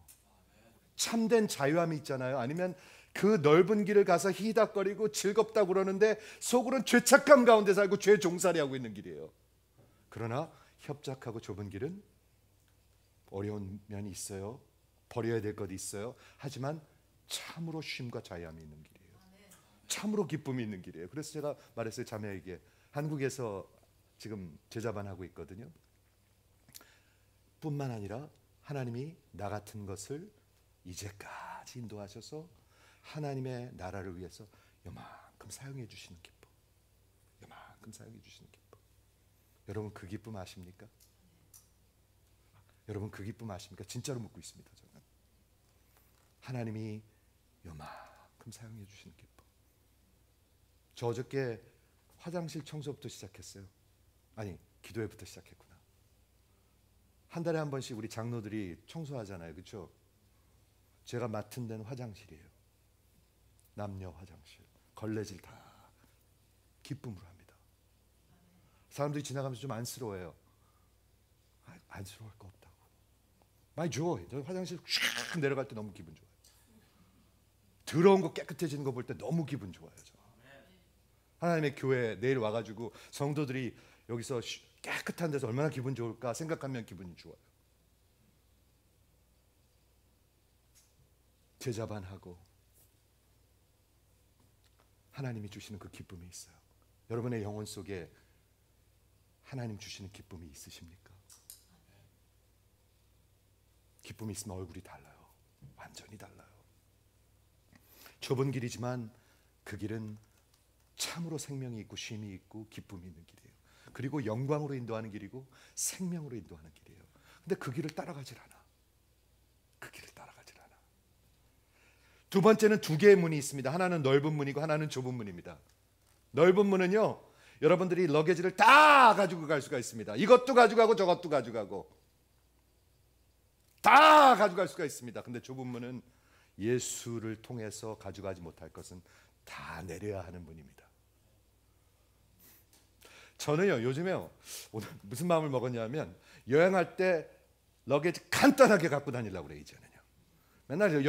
참된 자유함이 있잖아요. 아니면 그 넓은 길을 가서 히닥거리고 즐겁다고 그러는데 속으로는 죄책감 가운데 살고 죄 종살이 하고 있는 길이에요. 그러나 협착하고 좁은 길은 어려운 면이 있어요. 버려야 될 것이 있어요. 하지만 참으로 쉼과 자유함이 있는 길이에요. 참으로 기쁨이 있는 길이에요. 그래서 제가 말했어요. 자매에게 한국에서 지금 제자반 하고 있거든요. 뿐만 아니라 하나님이 나 같은 것을 이제까지 인도하셔서 하나님의 나라를 위해서 요만큼 사용해 주시는 기쁨, 요만큼 사용해 주시는 기쁨. 여러분 그 기쁨 아십니까? 여러분 그 기쁨 아십니까? 진짜로 묻고 있습니다. 저는 하나님이 요만큼 사용해 주시는 기쁨. 저 어저께 화장실 청소부터 시작했어요. 아니 기도회부터 시작했구나. 한 달에 한 번씩 우리 장로들이 청소하잖아요. 그렇죠? 제가 맡은 데는 화장실이에요. 남녀 화장실, 걸레질 다 기쁨으로 합니다. 사람들이 지나가면서 좀 안쓰러워해요. 안쓰러울 거 없다고. My joy. 저 화장실 쫙 내려갈 때 너무 기분 좋아요. 더러운 거 깨끗해지는 거 볼 때 너무 기분 좋아요. 저. 하나님의 교회 내일 와가지고 성도들이 여기서 깨끗한 데서 얼마나 기분 좋을까 생각하면 기분이 좋아요. 제자반하고 하나님이 주시는 그 기쁨이 있어요. 여러분의 영혼 속에 하나님 주시는 기쁨이 있으십니까? 기쁨이 있으면 얼굴이 달라요. 완전히 달라요. 좁은 길이지만 그 길은 참으로 생명이 있고 쉼이 있고 기쁨이 있는 길이에요. 그리고 영광으로 인도하는 길이고 생명으로 인도하는 길이에요. 근데 그 길을 따라가질 않아. 그 길을 따라가질 않아. 두 번째는 두 개의 문이 있습니다. 하나는 넓은 문이고 하나는 좁은 문입니다. 넓은 문은요, 여러분들이 러게지를 다 가지고 갈 수가 있습니다. 이것도 가져가고 저것도 가져가고 다 가져갈 수가 있습니다. 근데 좁은 문은 예수를 통해서 가져가지 못할 것은 다 내려야 하는 문입니다. 저는요 요즘에요 오늘 무슨 마음을 먹었냐면 여행할 때 러게지 간단하게 갖고 다니려고 그래요. 이제는요 맨날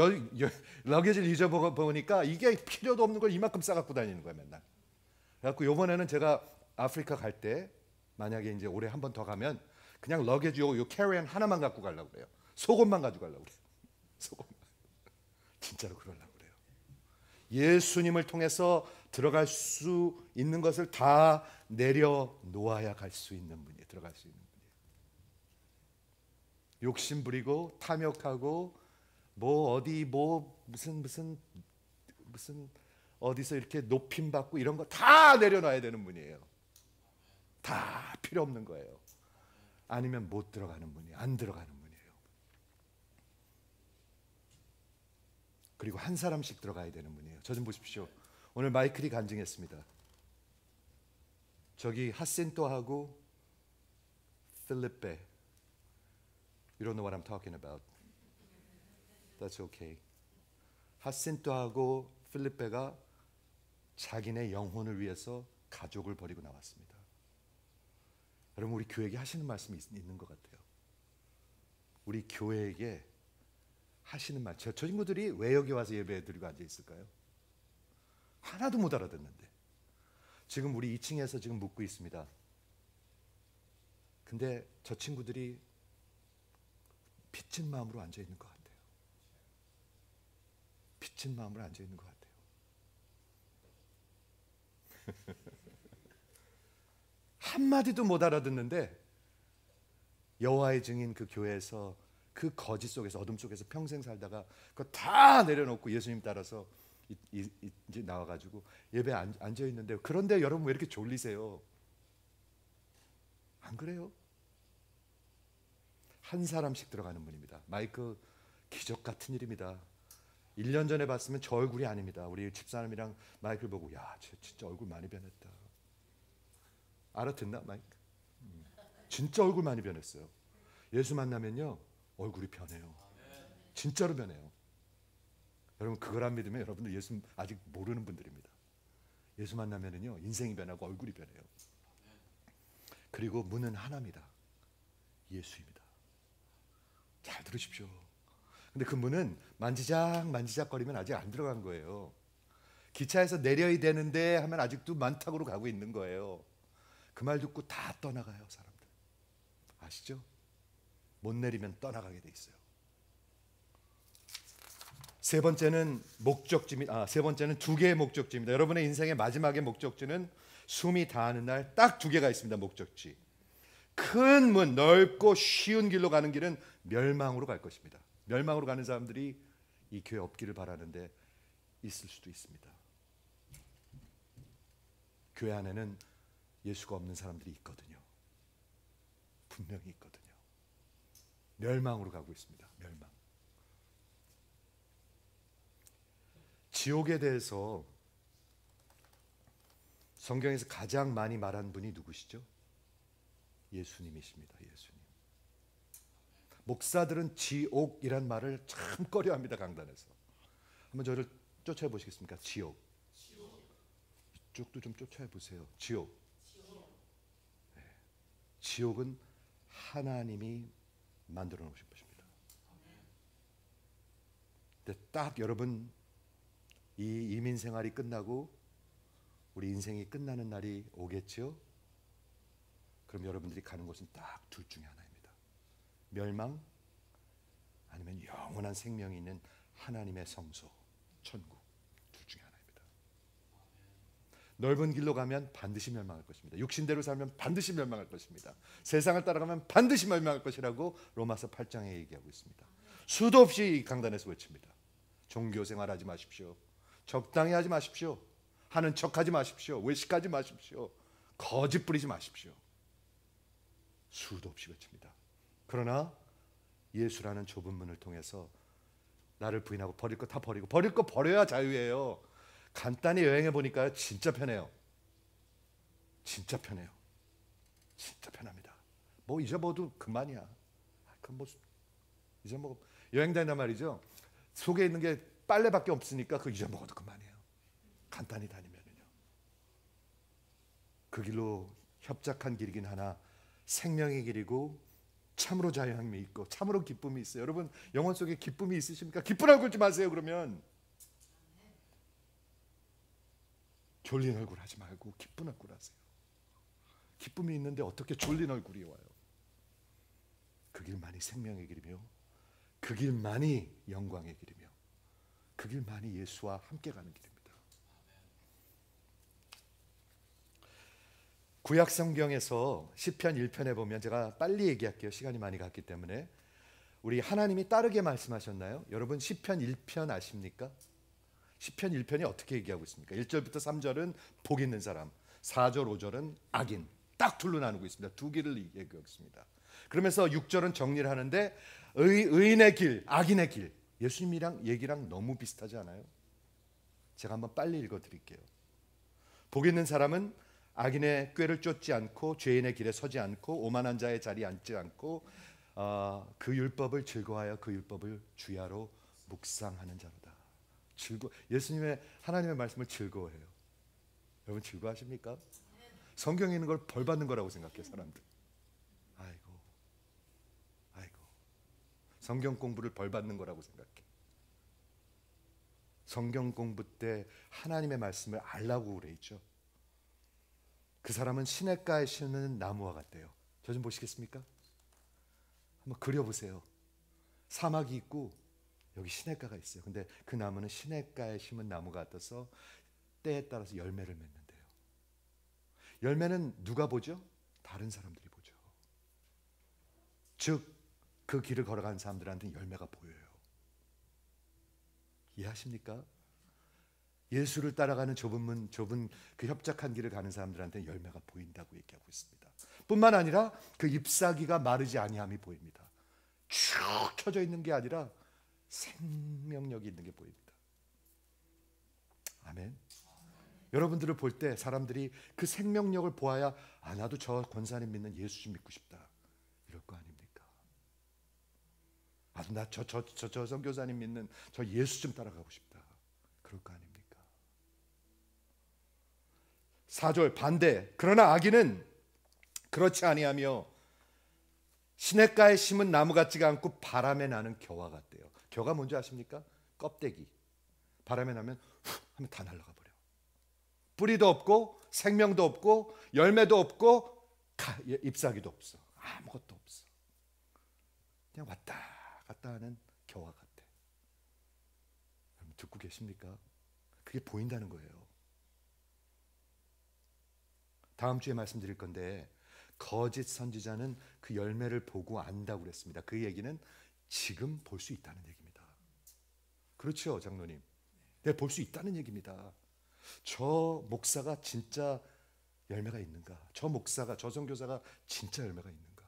러게지를 잊어보니까 이게 필요도 없는 걸 이만큼 싸갖고 다니는 거예요 맨날. 그래갖고 이번에는 제가 아프리카 갈 때 만약에 이제 올해 한 번 더 가면 그냥 러게지 요 캐리언 하나만 갖고 가려고 그래요. 속옷만 가져가려고 그래요. 속옷만. 진짜로 그러려고 그래요. 예수님을 통해서 들어갈 수 있는 것을 다 내려놓아야 갈 수 있는 분이에요. 들어갈 수 있는 분이에요. 욕심 부리고 탐욕하고 뭐 어디 뭐 무슨 어디서 이렇게 높임 받고 이런 거 다 내려놔야 되는 분이에요. 다 필요 없는 거예요. 아니면 못 들어가는 분이에요. 안 들어가는 분이에요. 그리고 한 사람씩 들어가야 되는 분이에요. 저 좀 보십시오. 오늘 마이클이 간증했습니다. 저기 하신토하고 필리페. You don't know what I'm talking about. That's okay. 하신토하고 필리페가 자기네 영혼을 위해서 가족을 버리고 나왔습니다. 여러분, 우리 교회에게 하시는 말씀이 있는 것 같아요. 우리 교회에게 하시는 말. 저 친구들이 왜 여기 와서 예배 드리고 앉아 있을까요? 하나도 못 알아듣는데. 지금 우리 2층에서 지금 묵고 있습니다. 근데 저 친구들이 빚진 마음으로 앉아 있는 것 같아요. 빚진 마음으로 앉아 있는 것 같아요. 한마디도 못 알아듣는데 여호와의 증인 그 교회에서 그 거짓 속에서 어둠 속에서 평생 살다가 그거 다 내려놓고 예수님 따라서 이제 나와가지고 예배 앉아 있는데, 그런데 여러분 왜 이렇게 졸리세요? 안 그래요? 한 사람씩 들어가는 분입니다. 마이크 기적 같은 일입니다. 1년 전에 봤으면 저 얼굴이 아닙니다. 우리 집사람이랑 마이크를 보고 야, 쟤 진짜 얼굴 많이 변했다. 알아듣나 마이크? 진짜 얼굴 많이 변했어요. 예수 만나면요 얼굴이 변해요. 진짜로 변해요. 여러분 그걸 안 믿으면 여러분들 예수 아직 모르는 분들입니다. 예수 만나면은요 인생이 변하고 얼굴이 변해요. 그리고 문은 하나입니다. 예수입니다. 잘 들으십시오. 근데 그 문은 만지작 거리면 아직 안 들어간 거예요. 기차에서 내려야 되는데 하면 아직도 만탁으로 가고 있는 거예요. 그 말 듣고 다 떠나가요 사람들. 아시죠? 못 내리면 떠나가게 돼 있어요. 세 번째는 세 번째는 두 개의 목적지입니다. 여러분의 인생의 마지막의 목적지는 숨이 다하는 날 딱 두 개가 있습니다. 목적지. 큰 문, 넓고 쉬운 길로 가는 길은 멸망으로 갈 것입니다. 멸망으로 가는 사람들이 이 교회 없기를 바라는데 있을 수도 있습니다. 교회 안에는 예수가 없는 사람들이 있거든요. 분명히 있거든요. 멸망으로 가고 있습니다. 멸망. 지옥에 대해서 성경에서 가장 많이 말한 분이 누구시죠? 예수님이십니다. 예수님. 목사들은 지옥이란 말을 참 꺼려합니다. 강단에서. 한번 저를 쫓아해 보시겠습니까? 지옥. 이쪽도 좀 쫓아해 보세요. 지옥. 네. 지옥은 하나님이 만들어 놓으신 것입니다. 근데 딱 여러분 이 이민 생활이 끝나고 우리 인생이 끝나는 날이 오겠죠? 그럼 여러분들이 가는 곳은 딱 둘 중에 하나입니다. 멸망 아니면 영원한 생명이 있는 하나님의 성소, 천국. 둘 중에 하나입니다. 넓은 길로 가면 반드시 멸망할 것입니다. 육신대로 살면 반드시 멸망할 것입니다. 세상을 따라가면 반드시 멸망할 것이라고 로마서 8장에 얘기하고 있습니다. 수도 없이 강단에서 외칩니다. 종교 생활하지 마십시오. 적당히 하지 마십시오. 하는 척하지 마십시오. 외식하지 마십시오. 거짓 부리지 마십시오. 수도 없이 외칩니다. 그러나 예수라는 좁은 문을 통해서 나를 부인하고 버릴 거 다 버리고, 버릴 거 버려야 자유예요. 간단히 여행해 보니까요 진짜 편해요. 진짜 편해요. 진짜 편합니다. 뭐 잊어먹어도 그만이야. 그럼 뭐 잊어먹어. 여행 다닌단 말이죠. 속에 있는 게 빨래밖에 없으니까 그 잊어먹어도 그만이에요. 간단히 다니면은요. 그 길로 협착한 길이긴 하나 생명의 길이고 참으로 자유함이 있고 참으로 기쁨이 있어요. 여러분 영혼 속에 기쁨이 있으십니까? 기쁜 얼굴 좀 하세요. 그러면 졸린 얼굴 하지 말고 기쁜 얼굴 하세요. 기쁨이 있는데 어떻게 졸린 얼굴이 와요? 그 길만이 생명의 길이며 그 길만이 영광의 길이며 그 그 길만이 예수와 함께 가는 길입니다. 구약 성경에서 시편 1편에 보면, 제가 빨리 얘기할게요. 시간이 많이 갔기 때문에. 우리 하나님이 따르게 말씀하셨나요? 여러분 시편 1편 아십니까? 시편 1편이 어떻게 얘기하고 있습니까? 1절부터 3절은 복 있는 사람, 4절 5절은 악인, 딱 둘로 나누고 있습니다. 두 길을 얘기하고 있습니다. 그러면서 6절은 정리를 하는데 의인의 길, 악인의 길, 예수님이랑 얘기랑 너무 비슷하지 않아요? 제가 한번 빨리 읽어드릴게요. 복 있는 사람은 악인의 꾀를 쫓지 않고 죄인의 길에 서지 않고 오만한 자의 자리에 앉지 않고 그 율법을 즐거워하여 그 율법을 주야로 묵상하는 자로다. 예수님의 하나님의 말씀을 즐거워해요. 여러분 즐거워하십니까? 성경에 있는 걸 벌 받는 거라고 생각해요, 사람들. 아이고 성경 공부를 벌 받는 거라고 생각해. 성경 공부 때 하나님의 말씀을 알라고 그래 있죠. 그 사람은 시냇가에 심는 나무와 같대요. 저 좀 보시겠습니까? 한번 그려보세요. 사막이 있고 여기 시냇가가 있어요. 근데 그 나무는 시냇가에 심은 나무 같아서 때에 따라서 열매를 맺는데요. 열매는 누가 보죠? 다른 사람들이 보죠. 즉 그 길을 걸어가는 사람들한테는 열매가 보여요. 이해하십니까? 예수를 따라가는 좁은 그 협착한 길을 가는 사람들한테 열매가 보인다고 얘기하고 있습니다. 뿐만 아니라 그 잎사귀가 마르지 아니함이 보입니다. 쭉 켜져 있는 게 아니라 생명력이 있는 게 보입니다. 아멘. 여러분들을 볼 때 사람들이 그 생명력을 보아야 나도 저 권사님 믿는 예수 좀 믿고 싶다 이럴 거 아닙니까? 나 저 선교사님 믿는 저 예수 좀 따라가고 싶다 그럴 거 아닙니까? 4절 반대. 그러나 악인은 그렇지 아니하며 시냇가에 심은 나무 같지가 않고 바람에 나는 겨와 같대요. 겨가 뭔지 아십니까? 껍데기. 바람에 나면 훅 하면 다 날아가 버려. 뿌리도 없고 생명도 없고 열매도 없고 잎사귀도 없어. 아무것도 없어. 그냥 왔다 갔다 하는 겨와 같아. 여러분 듣고 계십니까? 그게 보인다는 거예요. 다음 주에 말씀드릴 건데 거짓 선지자는 그 열매를 보고 안다고 그랬습니다. 그 얘기는 지금 볼 수 있다는 얘기입니다. 그렇죠, 장로님? 네, 볼 수 있다는 얘기입니다. 저 목사가 진짜 열매가 있는가? 저 목사가, 저 선교사가 진짜 열매가 있는가?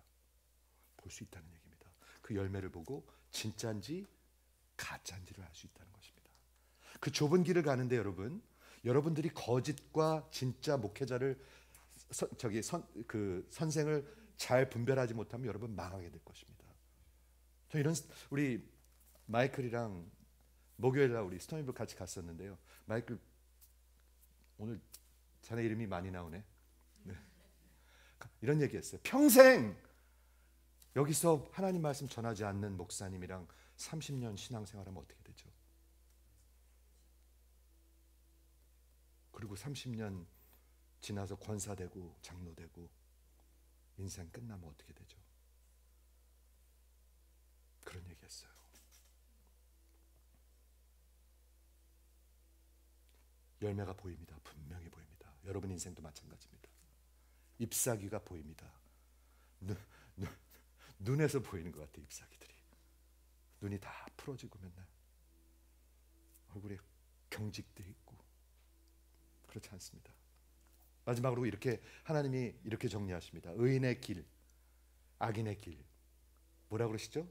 볼 수 있다는 얘기입니다. 그 열매를 보고 진짜인지 가짜인지를 알 수 있다는 것입니다. 그 좁은 길을 가는데 여러분들이 거짓과 진짜 목회자를 선생을 잘 분별하지 못하면 여러분 망하게 될 것입니다. 저 이런 우리 마이클이랑 목요일날 우리 스토니브 같이 갔었는데요. 마이클 오늘 자네 이름이 많이 나오네. 네. 이런 얘기했어요. 평생 여기서 하나님 말씀 전하지 않는 목사님이랑 30년 신앙생활하면 어떻게 되죠? 그리고 30년 지나서 권사되고 장로되고 인생 끝나면 어떻게 되죠? 그런 얘기했어요. 열매가 보입니다. 분명히 보입니다. 여러분 인생도 마찬가지입니다. 잎사귀가 보입니다. 눈에서 보이는 것 같아요. 잎사귀들이. 눈이 다 풀어지고 맨날 얼굴에 경직돼 있고 그렇지 않습니다. 마지막으로 이렇게 하나님이 이렇게 정리하십니다. 의인의 길, 악인의 길. 뭐라고 그러시죠?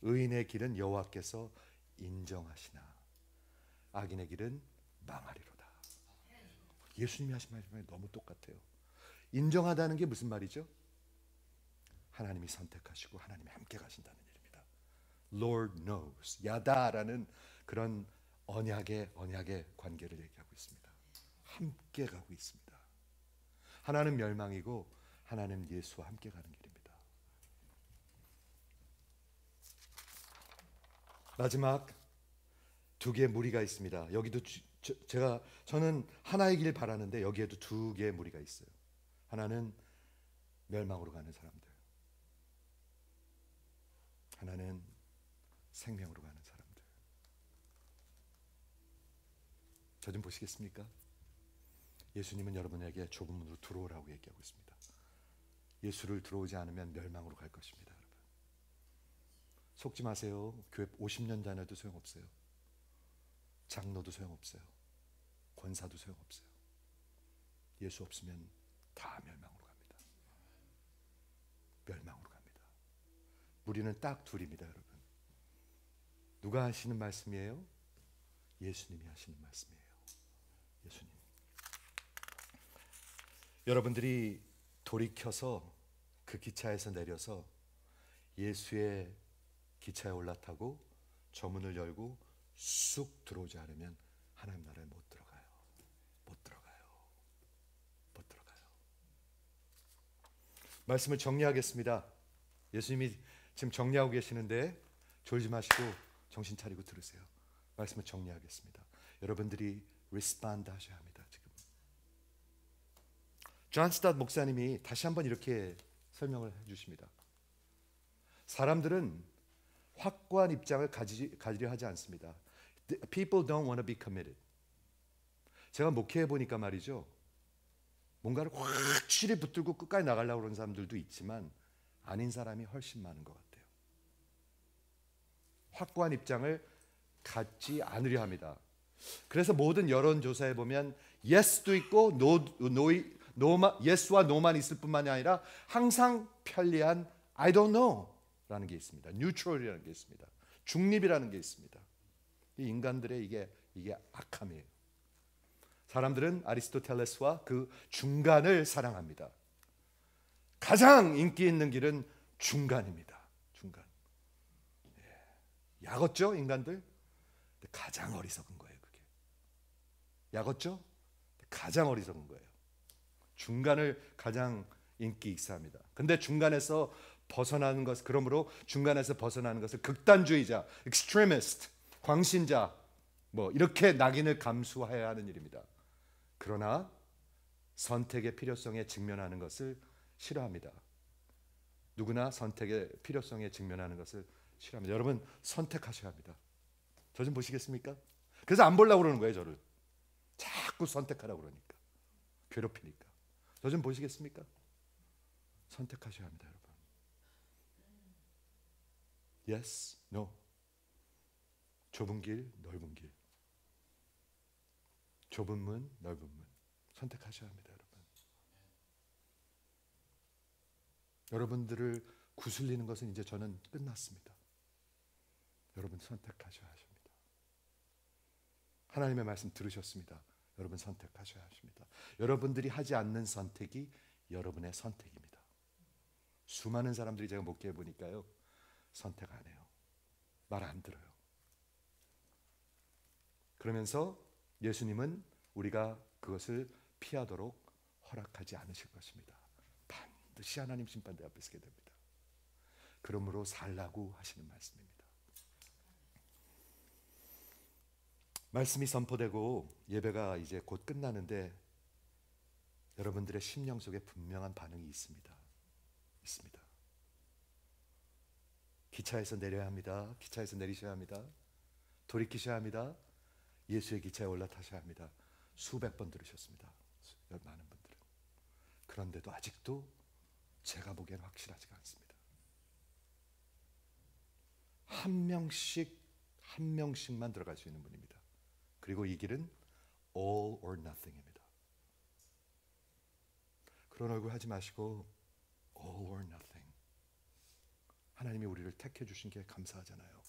의인의 길은 여호와께서 인정하시나 악인의 길은 망하리로다. 예수님이 하신 말씀이 너무 똑같아요. 인정하다는 게 무슨 말이죠? 하나님이 선택하시고 하나님이 함께 가신다는 일입니다. Lord knows. 야다라는 그런 언약의 관계를 얘기하고 있습니다. 함께 가고 있습니다. 하나는 멸망이고 하나는 예수와 함께 가는 길입니다. 마지막 두 개의 무리가 있습니다. 여기도 저는 하나의 길 바라는데 여기에도 두 개의 무리가 있어요. 하나는 멸망으로 가는 사람들, 하나는 생명으로 가는 사람들. 저 좀 보시겠습니까? 예수님은 여러분에게 좁은 문으로 들어오라고 얘기하고 있습니다. 예수를 들어오지 않으면 멸망으로 갈 것입니다. 여러분, 속지 마세요. 교회 50년 다녀도 소용없어요. 장로도 소용없어요. 권사도 소용없어요. 예수 없으면 다 멸망으로 갑니다. 멸망으로 갑니다. 우리는 딱 둘입니다. 여러분, 누가 하시는 말씀이에요? 예수님이 하시는 말씀이에요. 예수님. 여러분들이 돌이켜서 그 기차에서 내려서 예수의 기차에 올라타고 저 문을 열고 쑥 들어오지 않으면 하나님 나라에 못 들어가요. 못 들어가요. 못 들어가요. 말씀을 정리하겠습니다. 예수님이 지금 정리하고 계시는데 졸지 마시고 정신 차리고 들으세요. 말씀을 정리하겠습니다. 여러분들이 리스폰드 하셔야 합니다. 지금 존 스타트 목사님이 다시 한번 이렇게 설명을 해주십니다. 사람들은 확고한 입장을 가지려 하지 않습니다. People don't want to be committed. 제가 목회해 보니까 말이죠, 뭔가를 확실히 붙들고 끝까지 나가려고 그러는 사람들도 있지만 아닌 사람이 훨씬 많은 것 같아요. 확고한 입장을 갖지 않으려 합니다. 그래서 모든 여론조사에 보면 yes도 있고 yes와 no만 있을 뿐만이 아니라 항상 편리한 I don't know 라는 게 있습니다. neutral이라는 게 있습니다. 중립이라는 게 있습니다. 이 인간들의 이게 악함이에요. 사람들은 아리스토텔레스와 그 중간을 사랑합니다. 가장 인기 있는 길은 중간입니다. 중간. 약었죠, 인간들? 근데 가장 어리석은 거예요, 그게. 약었죠? 가장 어리석은 거예요. 중간을 가장 인기 있사합니다. 근데 중간에서 벗어나는 것, 그러므로 중간에서 벗어나는 것을 극단주의자, extremist, 광신자, 뭐 이렇게 낙인을 감수해야 하는 일입니다. 그러나 선택의 필요성에 직면하는 것을 싫어합니다. 누구나 선택의 필요성에 직면하는 것을 싫어합니다. 여러분, 선택하셔야 합니다. 저 좀 보시겠습니까? 그래서 안 보려고 그러는 거예요. 저를 자꾸 선택하라고 그러니까, 괴롭히니까. 저 좀 보시겠습니까? 선택하셔야 합니다. 여러분. Yes, no. 좁은 길, 넓은 길. 좁은 문, 넓은 문. 선택하셔야 합니다. 여러분. 여러분들을 구슬리는 것은 이제 저는 끝났습니다. 여러분 선택하셔야 하십니다. 하나님의 말씀 들으셨습니다. 여러분 선택하셔야 하십니다. 여러분들이 하지 않는 선택이 여러분의 선택입니다. 수많은 사람들이 제가 목회해 보니까요, 선택 안 해요. 말 안 들어요. 그러면서 예수님은 우리가 그것을 피하도록 허락하지 않으실 것입니다. 반드시 하나님 심판대 앞에 서게 됩니다. 그러므로 살라고 하시는 말씀입니다. 말씀이 선포되고 예배가 이제 곧 끝나는데 여러분들의 심령 속에 분명한 반응이 있습니다. 있습니다. 기차에서 내려야 합니다. 기차에서 내리셔야 합니다. 돌이키셔야 합니다. 예수의 기차에 올라타셔야 합니다. 수백 번 들으셨습니다. 많은 분들은. 그런데도 아직도 제가 보기에는 확실하지가 않습니다. 한 명씩만 들어갈 수 있는 분입니다. 그리고 이 길은 all or nothing입니다. 그런 얼굴 하지 마시고 all or nothing. 하나님이 우리를 택해 주신 게 감사하잖아요.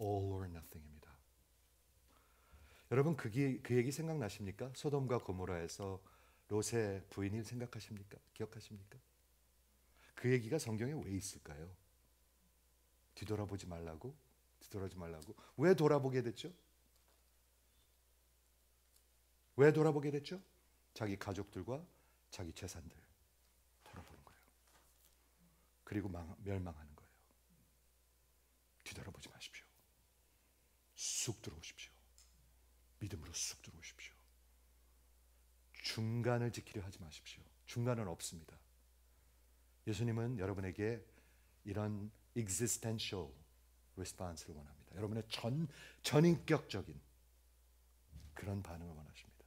all or nothing입니다. 여러분 그 얘기 생각나십니까? 소돔과 고모라에서 롯의 부인이 생각하십니까? 기억하십니까? 그 얘기가 성경에 왜 있을까요? 뒤돌아보지 말라고? 뒤돌아보지 말라고? 왜 돌아보게 됐죠? 왜 돌아보게 됐죠? 자기 가족들과 자기 재산들 돌아보는 거예요. 그리고 멸망하는 거예요. 뒤돌아보지 마십시오. 쑥 들어오십시오. 믿음으로 쑥 들어오십시오. 중간을 지키려 하지 마십시오. 중간은 없습니다. 예수님은 여러분에게 이런 existential response를 원합니다. 여러분의 전인격적인 그런 반응을 원하십니다.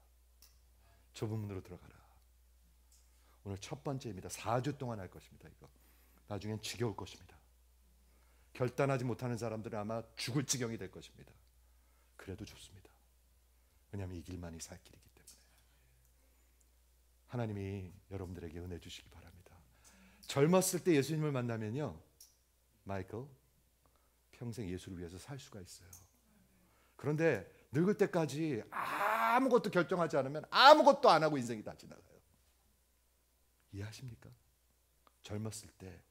좁은 문으로 들어가라. 오늘 첫 번째입니다. 4주 동안 할 것입니다. 이거 나중엔 지겨울 것입니다. 결단하지 못하는 사람들은 아마 죽을 지경이 될 것입니다. 그래도 좋습니다. 왜냐하면 이 길만이 살 길이기 때문에. 하나님이 여러분들에게 은혜 주시기 바랍니다. 젊었을 때 예수님을 만나면요, 마이클, 평생 예수를 위해서 살 수가 있어요. 그런데 늙을 때까지 아무것도 결정하지 않으면 아무것도 안 하고 인생이 다 지나가요. 이해하십니까? 젊었을 때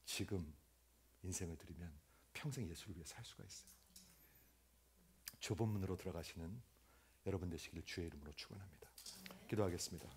지금 인생을 드리면 평생 예수를 위해 살 수가 있어요. 좁은 문으로 들어가시는 여러분 되시기를 주의 이름으로 축원합니다. 기도하겠습니다.